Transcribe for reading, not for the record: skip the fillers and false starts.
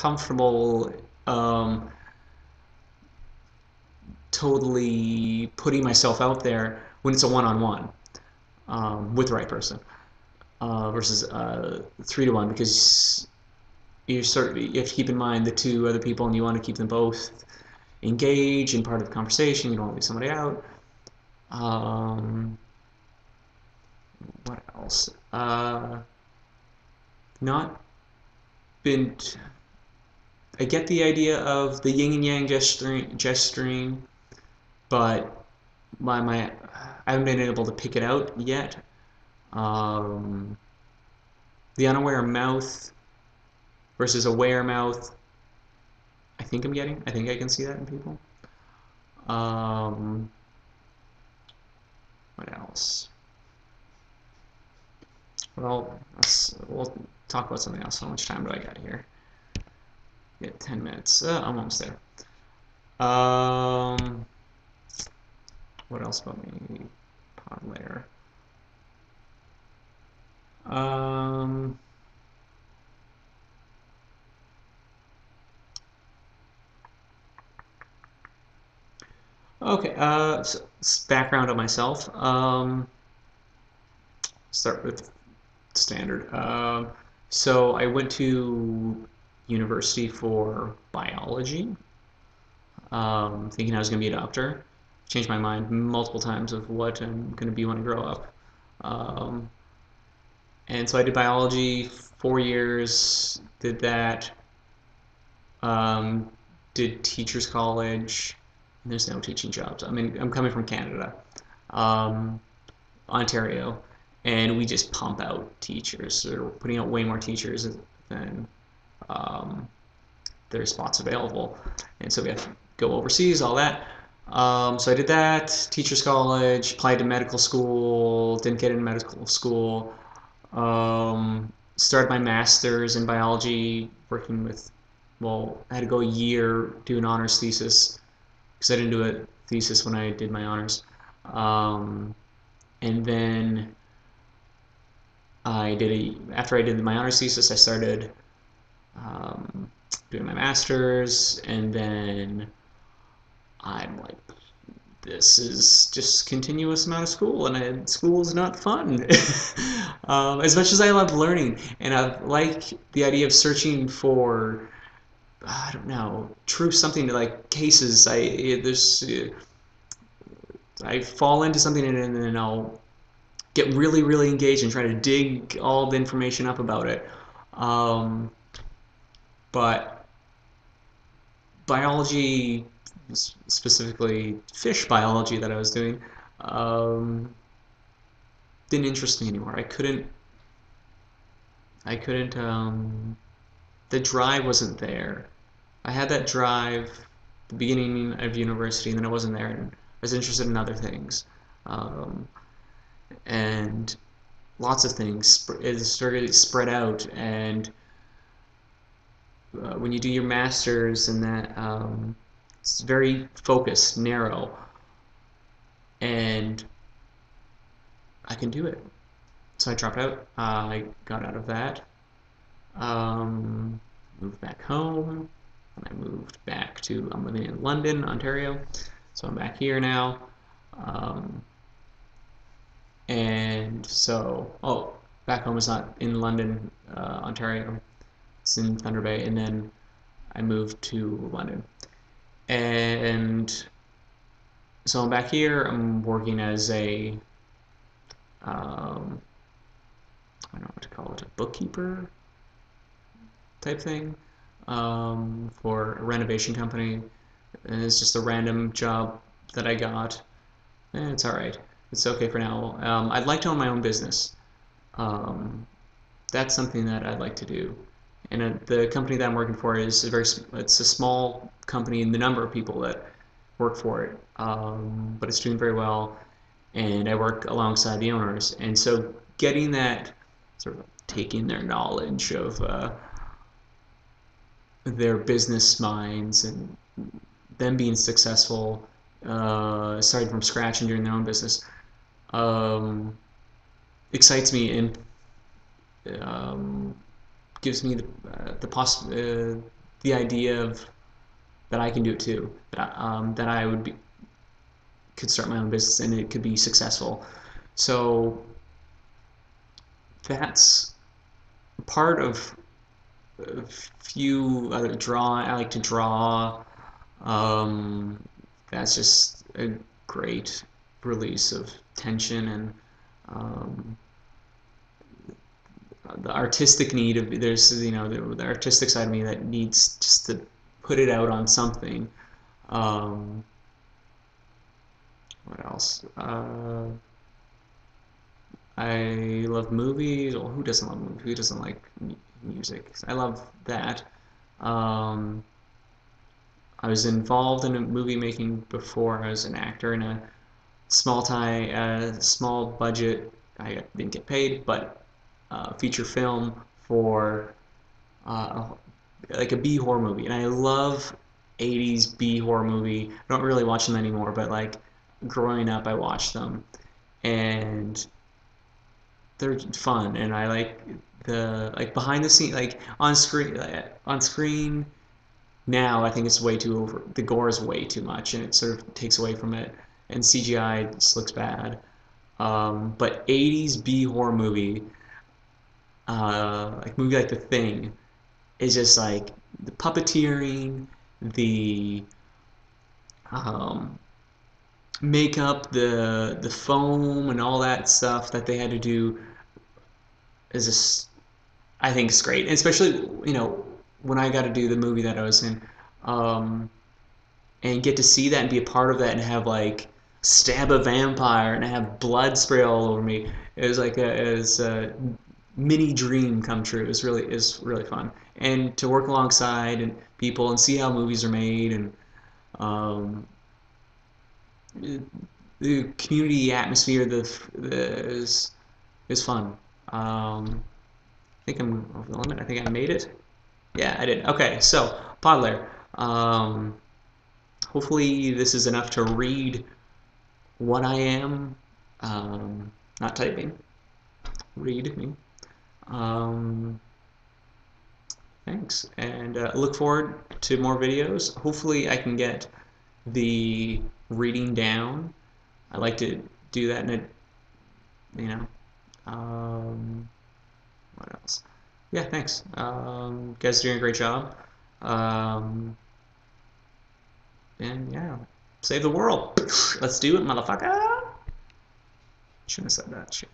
comfortable totally putting myself out there when it's a one-on-one with the right person versus 3-to-1, because you have to keep in mind the two other people, and you want to keep them both engaged and part of the conversation. You don't want to leave somebody out. What else? Not been. I get the idea of the yin and yang gesturing, but I haven't been able to pick it out yet. The unaware mouth versus aware mouth, I think I'm getting. I think I can see that in people. What else? Well, we'll talk about something else. How much time do I got here? Yeah, 10 minutes. I'm almost there. What else about me? Pod layer. Okay, so background on myself. Start with standard. So I went to university for biology, thinking I was going to be a doctor. Changed my mind multiple times of what I'm going to be when I grow up. And so I did biology 4 years, did that, did teachers college. There's no teaching jobs. I mean, I'm coming from Canada, Ontario, and we just pump out teachers. So we're putting out way more teachers than there's spots available, and so we have to go overseas, all that. So I did that, teachers college, applied to medical school, didn't get into medical school. Started my master's in biology, working with, well, I had to go a year, do an honors thesis, because I didn't do a thesis when I did my honors. And then after I did my honors thesis, I started doing my master's, and then I'm like, this is just continuous amount of school, and school is not fun. As much as I love learning, and I like the idea of searching for, I don't know, truth, something like cases. I fall into something, and then I'll get really, really engaged and try to dig all the information up about it. But biology, specifically fish biology that I was doing, didn't interest me anymore. The drive wasn't there. I had that drive at the beginning of university, and then it wasn't there, and I was interested in other things. And lots of things. It started to spread out, and when you do your master's and that, it's very focused, narrow, and I can do it. So I dropped out. I got out of that, moved back home, and I moved back to, I'm living in London, Ontario, so I'm back here now. And so, back home is not in London, Ontario, it's in Thunder Bay, and then I moved to London. And so I'm back here, I'm working as a, I don't know what to call it, a bookkeeper type thing, for a renovation company. And it's just a random job that I got, and it's alright. It's okay for now. I'd like to own my own business. That's something that I'd like to do. And the company that I'm working for is it's a small company in the number of people that work for it, but it's doing very well, and I work alongside the owners. And so getting that, sort of taking their knowledge of their business minds and them being successful, starting from scratch and doing their own business, excites me, and gives me the the idea of that I can do it too, that I would be could start my own business and it could be successful. So that's part of a few other draw. I like to draw. Um, that's just a great release of tension and um, the artistic need of there's the artistic side of me that needs just to put it out on something. Um, what else? I love movies. Well, who doesn't love movies? Who doesn't like music? I love that. Um, I was involved in a movie making before. I was an actor in a small budget. I didn't get paid, but feature film for uh, like a B horror movie, and I love 80s B horror movie. I don't really watch them anymore, but like growing up, I watched them, and they're fun, and I like the like behind the scene, like on screen. Now I think it's way too over. The gore is way too much, and it sort of takes away from it. And CGI just looks bad. But 80s B horror movie, like movie like The Thing, is just like the puppeteering, the um, makeup, the foam, and all that stuff that they had to do is just I think it's great, and especially when I got to do the movie that I was in, um, and get to see that and be a part of that and have like stab a vampire and have blood spray all over me. It was a mini dream come true. It's really fun, and to work alongside and people and see how movies are made and um, the community atmosphere is fun. I think I'm over the limit. I think I made it. Yeah, I did. Okay, so Podler. Hopefully this is enough to read what I am. Not typing. Read me. Um, Thanks, and look forward to more videos. Hopefully I can get the reading down. I like to do that in a, you know. Um, what else? Yeah, thanks. You guys are doing a great job. Um, and yeah, save the world. Let's do it, motherfucker. Shouldn't have said that shit.